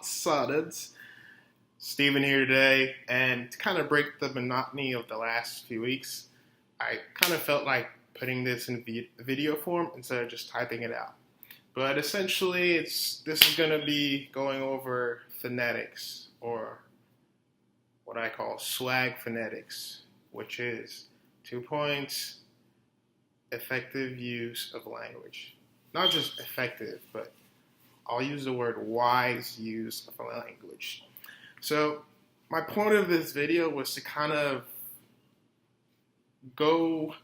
Solids. Steven here today, and to kind of break the monotony of the last few weeks, I kind of felt like putting this in video form instead of just typing it out. But essentially, this is going to be going over phonetics, or what I call swag phonetics, which is 2 points, effective use of language. Not just effective, but I'll use the word wise use of a language. So my point of this video was to kind of go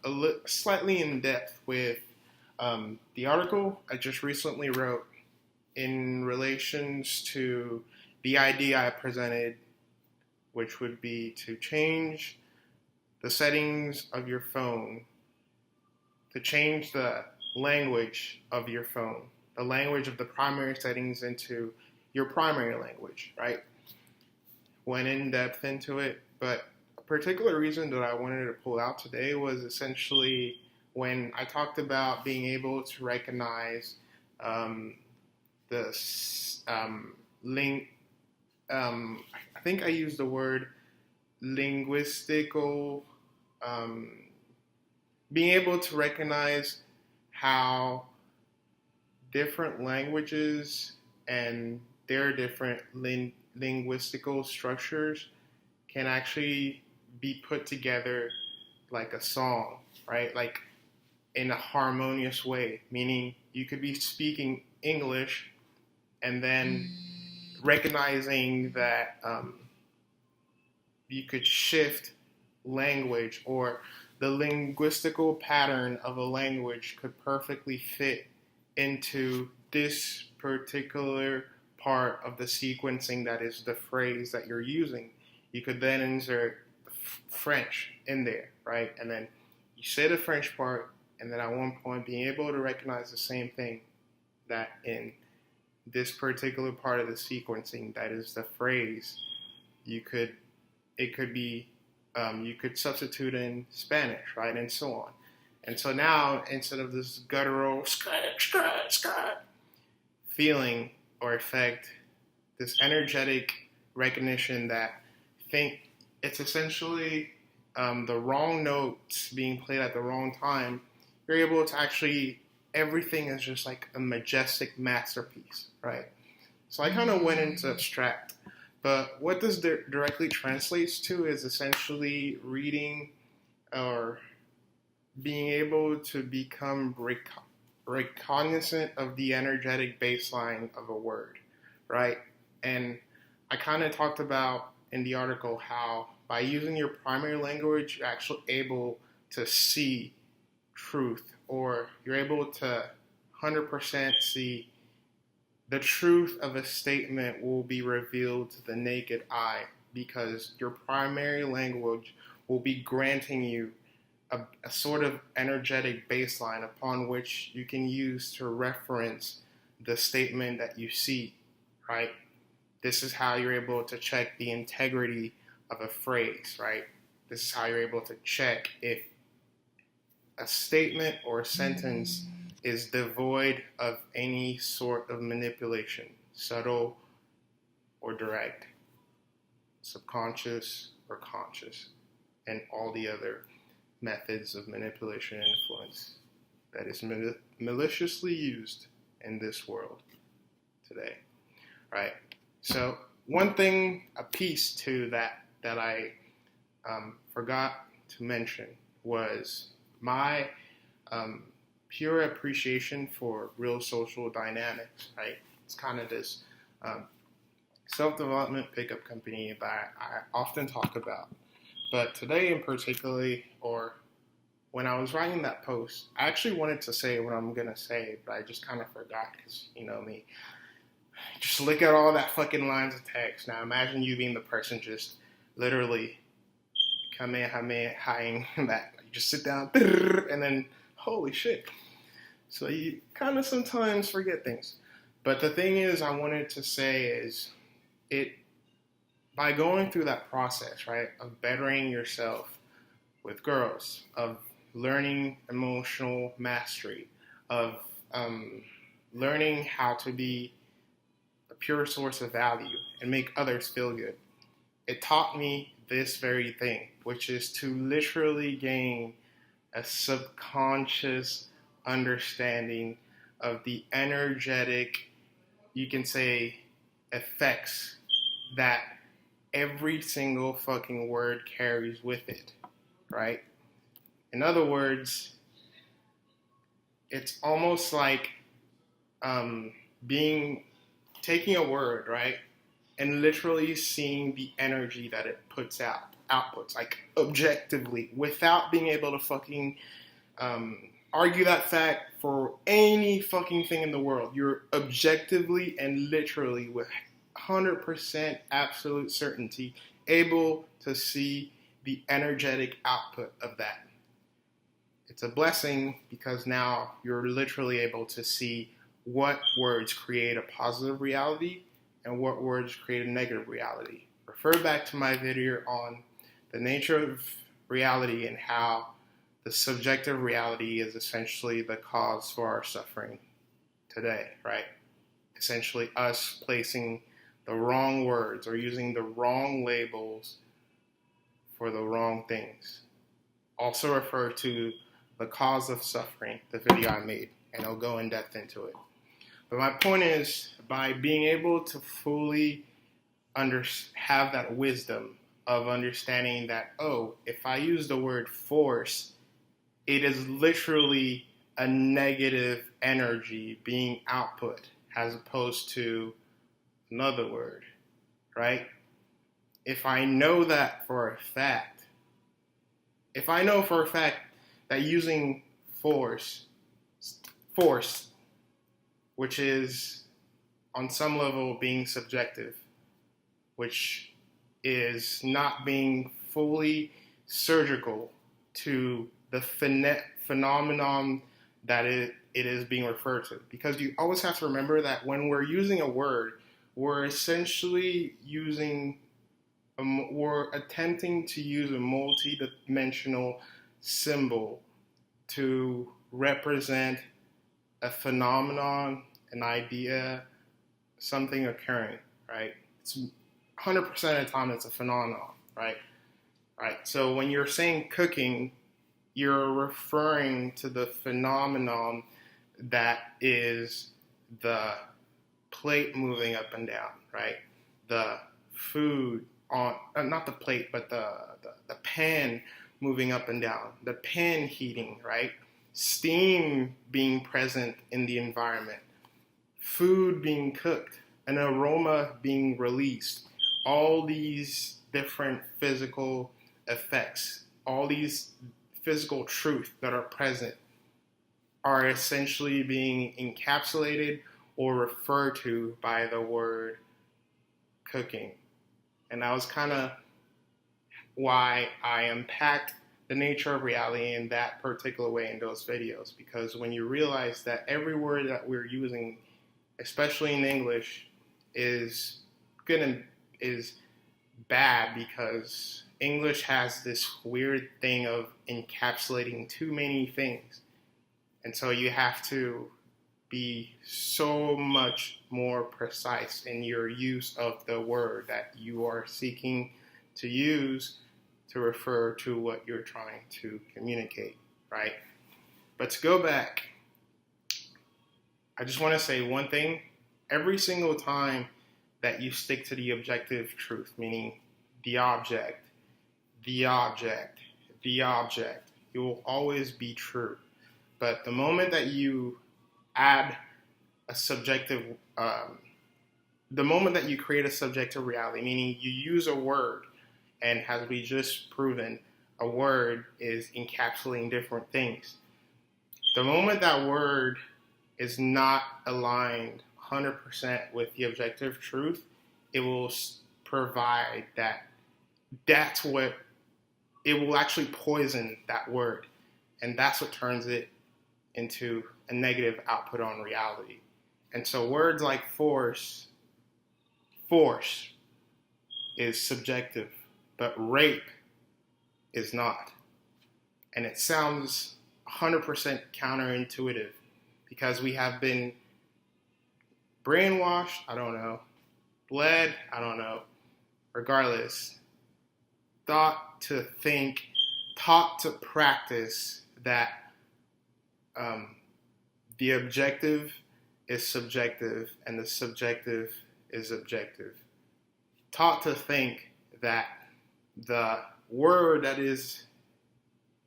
slightly in depth with the article I just recently wrote in relations to the idea I presented, which would be to change the settings of your phone, to change the language of your phone, the language of the primary settings into your primary language, right? Went in depth into it, but a particular reason that I wanted to pull out today was essentially when I talked about being able to recognize the I think I used the word linguistical, being able to recognize how different languages and their different linguistical structures can actually be put together like a song, right? Like in a harmonious way, meaning you could be speaking English and then recognizing that you could shift language, or the linguistical pattern of a language could perfectly fit into this particular part of the sequencing that is the phrase that you're using. You could then insert French in there, right? And then you say the French part, and then at one point being able to recognize the same thing that in this particular part of the sequencing that is the phrase, you could substitute in Spanish, right, and so on. And so now, instead of this guttural feeling or effect, this energetic recognition that think it's essentially the wrong notes being played at the wrong time, you're able to actually, everything is just like a majestic masterpiece, right? So I kind of went into abstract. But what this directly translates to is essentially reading or being able to become recognizant of the energetic baseline of a word, right? And I kind of talked about in the article how by using your primary language, you're actually able to see truth, or you're able to 100% see the truth of a statement will be revealed to the naked eye, because your primary language will be granting you a sort of energetic baseline upon which you can use to reference the statement that you see, right? This is how you're able to check the integrity of a phrase, right? This is how you're able to check if a statement or a sentence is devoid of any sort of manipulation, subtle or direct, subconscious or conscious, and all the other methods of manipulation and influence that is maliciously used in this world today, right? So one thing, a piece to that I forgot to mention was my pure appreciation for real social dynamics, right? It's kind of this self-development pickup company that I often talk about. But today in particularly, or when I was writing that post, I actually wanted to say what I'm going to say, but I just kind of forgot because, you know me. Just look at all that fucking lines of text. Now imagine you being the person just literally kamehamehaing that. You just sit down and then, holy shit. So you kind of sometimes forget things. But the thing is, I wanted to say is, by going through that process, right, of bettering yourself with girls, of learning emotional mastery, of learning how to be a pure source of value and make others feel good. It taught me this very thing, which is to literally gain a subconscious understanding of the energetic, you can say, effects that every single fucking word carries with it, right? In other words, it's almost like taking a word, right, and literally seeing the energy that it outputs, like objectively, without being able to fucking argue that fact for any fucking thing in the world. You're objectively and literally, with 100% absolute certainty, able to see the energetic output of that. It's a blessing because now you're literally able to see what words create a positive reality and what words create a negative reality. Refer back to my video on the nature of reality and how the subjective reality is essentially the cause for our suffering today, right? Essentially us placing the wrong words or using the wrong labels for the wrong things. Also refer to the cause of suffering, the video I made, and I'll go in depth into it. But my point is, by being able to fully have that wisdom of understanding that, oh, if I use the word force, it is literally a negative energy being output as opposed to another word, right? If I know that for a fact, that using force, which is on some level being subjective, which is not being fully surgical to the phenomenon that it is being referred to. Because you always have to remember that when we're using a word, we're essentially we're attempting to use a multi-dimensional symbol to represent a phenomenon, an idea, something occurring, right? It's 100% of the time it's a phenomenon, right? Right. So when you're saying cooking, you're referring to the phenomenon that is the plate moving up and down, right? The food on, not the plate, but the pan moving up and down, the pan heating, right? Steam being present in the environment, food being cooked, an aroma being released, all these different physical effects, all these physical truths that are present are essentially being encapsulated or referred to by the word cooking. And that was kind of why I unpacked the nature of reality in that particular way in those videos. Because when you realize that every word that we're using, especially in English, is bad, because English has this weird thing of encapsulating too many things. And so you have to be so much more precise in your use of the word that you are seeking to use to refer to what you're trying to communicate, right? But to go back, I just want to say one thing. Every single time that you stick to the objective truth, meaning the object, it will always be true. But the moment that you add a subjective, the moment that you create a subjective reality, meaning you use a word, and as we just proven, a word is encapsulating different things. The moment that word is not aligned 100% with the objective truth, it will provide that's what, it will actually poison that word. And that's what turns it into a negative output on reality. And so words like force is subjective, but rape is not. And it sounds 100% counterintuitive because we have been brainwashed, I don't know. Bled, I don't know. Regardless, thought to think, taught to practice that um, the objective is subjective and the subjective is objective. Taught to think that the word that is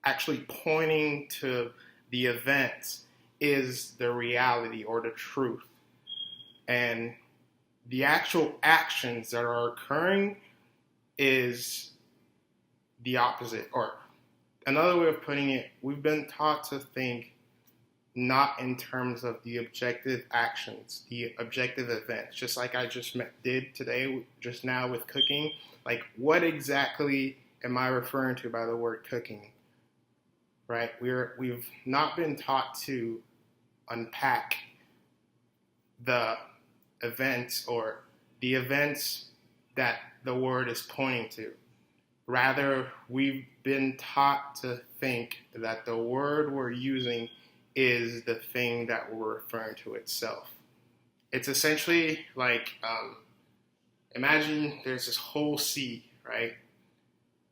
actually pointing to the events is the reality or the truth. And the actual actions that are occurring is the opposite. Or another way of putting it, we've been taught to think not in terms of the objective actions, the objective events, just like I just did today, just now with cooking. Like, what exactly am I referring to by the word cooking? Right? We've not been taught to unpack the events or the events that the word is pointing to. Rather, we've been taught to think that the word we're using is the thing that we're referring to itself. It's essentially like, imagine there's this whole sea, right?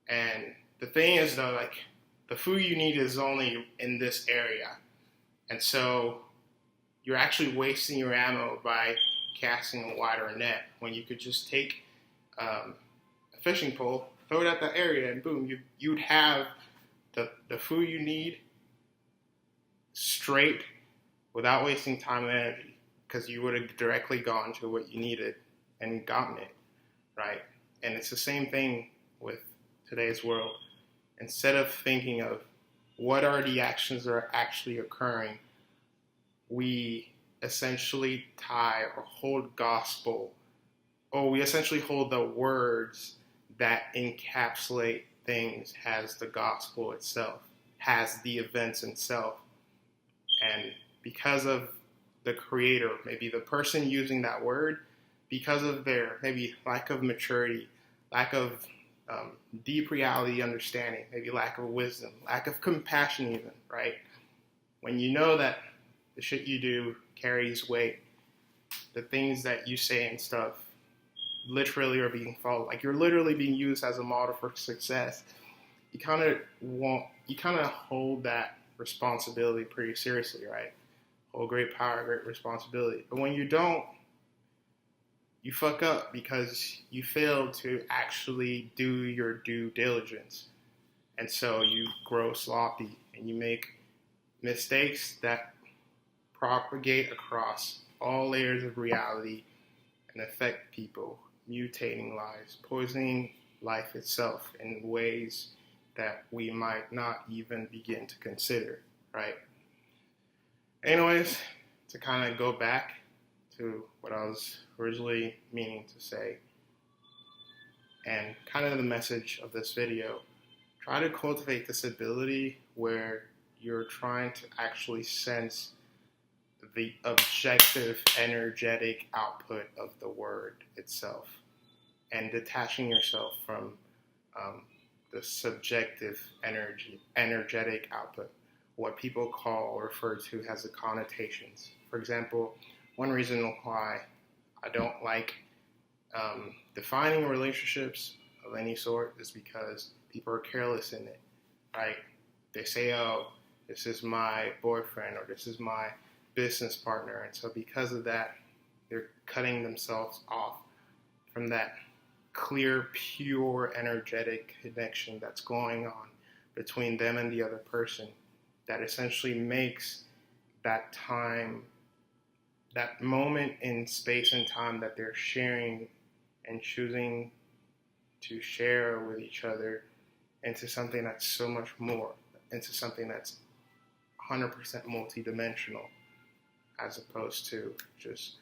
And the thing is, though, like, the food you need is only in this area. And so you're actually wasting your ammo by casting a wider net when you could just take a fishing pole, throw it at that area, and boom, you'd have the food you need straight without wasting time and energy, because you would have directly gone to what you needed and gotten it, right? And it's the same thing with today's world. Instead of thinking of what are the actions that are actually occurring, we essentially tie or hold gospel, or we essentially hold the words that encapsulate things as the gospel itself, has the events itself. And because of the creator, maybe the person using that word, because of their maybe lack of maturity, lack of deep reality understanding, maybe lack of wisdom, lack of compassion even, right? When you know that the shit you do carries weight, the things that you say and stuff literally are being followed, like you're literally being used as a model for success, you kind of hold that responsibility pretty seriously, right? Hold great power, great responsibility. But when you don't, you fuck up because you fail to actually do your due diligence. And so you grow sloppy and you make mistakes that propagate across all layers of reality and affect people, mutating lives, poisoning life itself in ways that we might not even begin to consider, right? Anyways, to kind of go back to what I was originally meaning to say, and kind of the message of this video, try to cultivate this ability where you're trying to actually sense the objective, energetic output of the word itself, and detaching yourself from the subjective energetic output, what people call or refer to as the connotations. For example, one reason why I don't like defining relationships of any sort is because people are careless in it, right? They say, oh, this is my boyfriend or this is my business partner. And so because of that, they're cutting themselves off from that clear, pure, energetic connection that's going on between them and the other person that essentially makes that time, that moment in space and time that they're sharing and choosing to share with each other into something that's so much more, into something that's 100% multidimensional, as opposed to just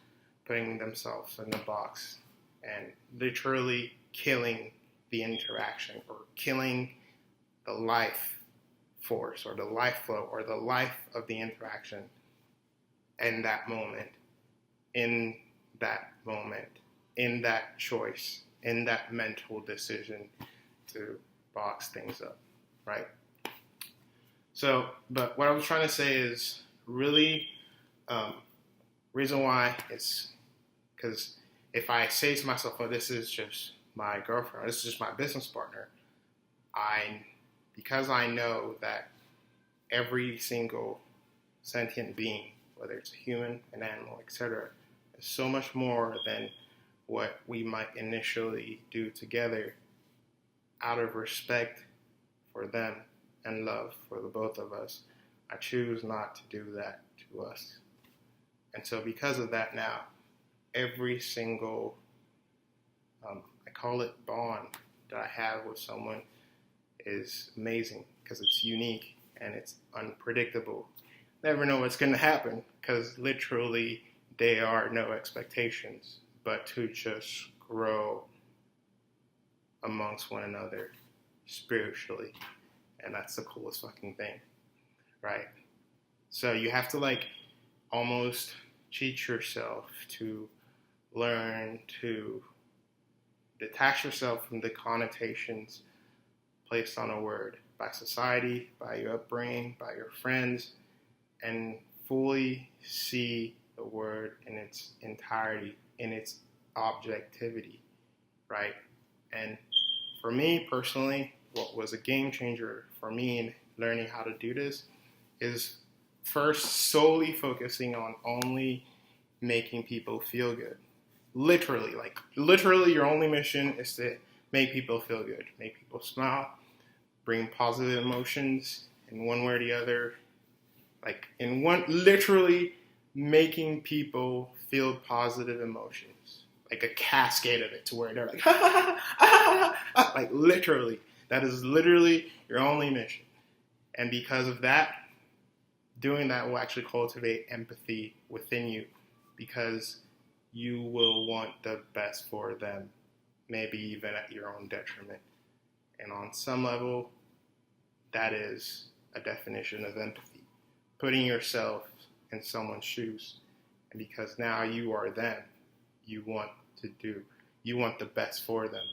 putting themselves in the box and literally killing the interaction or killing the life force or the life flow or the life of the interaction in that moment, in that choice, in that mental decision to box things up, right? So, but what I was trying to say is really reason why it's Because if I say to myself, oh, this is just my girlfriend, or this is just my business partner, because I know that every single sentient being, whether it's a human, an animal, etc., is so much more than what we might initially do together out of respect for them and love for the both of us. I choose not to do that to us. And so because of that now, every single, I call it bond that I have with someone is amazing because it's unique and it's unpredictable. Never know what's going to happen because literally there are no expectations but to just grow amongst one another spiritually. And that's the coolest fucking thing, right? So you have to almost cheat yourself to learn to detach yourself from the connotations placed on a word by society, by your upbringing, by your friends, and fully see the word in its entirety, in its objectivity, right? And for me personally, what was a game changer for me in learning how to do this is first solely focusing on only making people feel good. Literally, your only mission is to make people feel good, make people smile, bring positive emotions in one way or the other. Literally making people feel positive emotions, like a cascade of it to where they're like, ha ha ha, ha, ha, ha. Literally, that is literally your only mission. And because of that, doing that will actually cultivate empathy within you because you will want the best for them, maybe even at your own detriment. And on some level, that is a definition of empathy. Putting yourself in someone's shoes. And because now you are them, you want the best for them.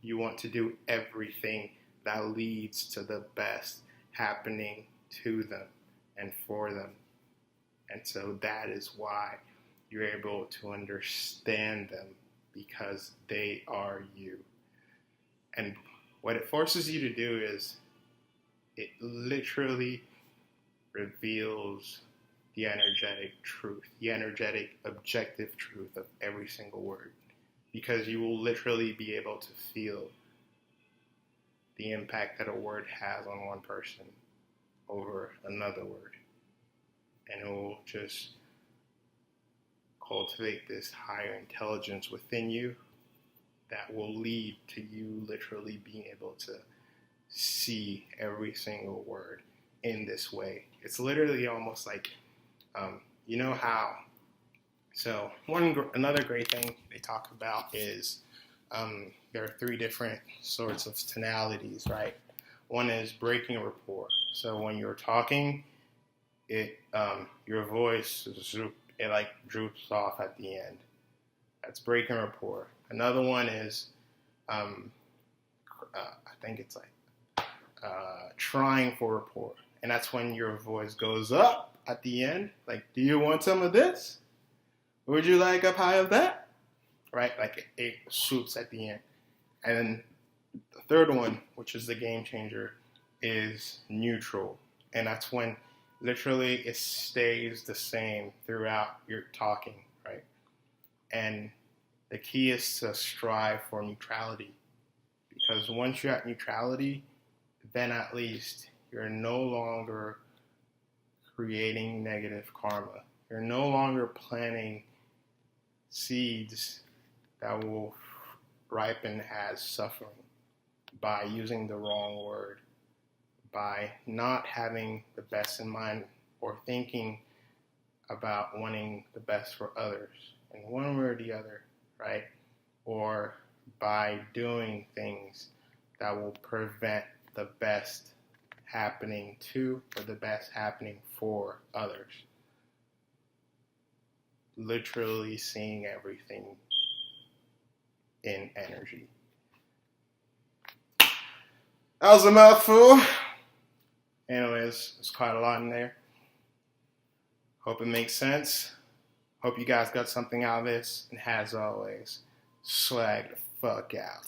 You want to do everything that leads to the best happening to them and for them. And so that is why you're able to understand them, because they are you. And what it forces you to do is it literally reveals the energetic truth, the energetic objective truth of every single word, because you will literally be able to feel the impact that a word has on one person over another word. And it will just cultivate this higher intelligence within you that will lead to you literally being able to see every single word in this way. It's literally almost like, you know how, so another great thing they talk about is there are 3 different sorts of tonalities, right? One is breaking a rapport. So when you're talking, your voice droops off at the end. That's breaking rapport. Another one is, I think it's trying for rapport, and that's when your voice goes up at the end. Like, do you want some of this? Would you like a pie of that? Right? It swoops at the end. And then the third one, which is the game changer, is neutral, and that's when literally it stays the same throughout your talking, right? And the key is to strive for neutrality, because once you're at neutrality, then at least you're no longer creating negative karma. You're no longer planting seeds that will ripen as suffering by using the wrong word, by not having the best in mind or thinking about wanting the best for others in one way or the other, right? Or by doing things that will prevent the best happening to or the best happening for others. Literally seeing everything in energy. That was a mouthful. Anyways, there's quite a lot in there. Hope it makes sense. Hope you guys got something out of this, and as always, swag the fuck out.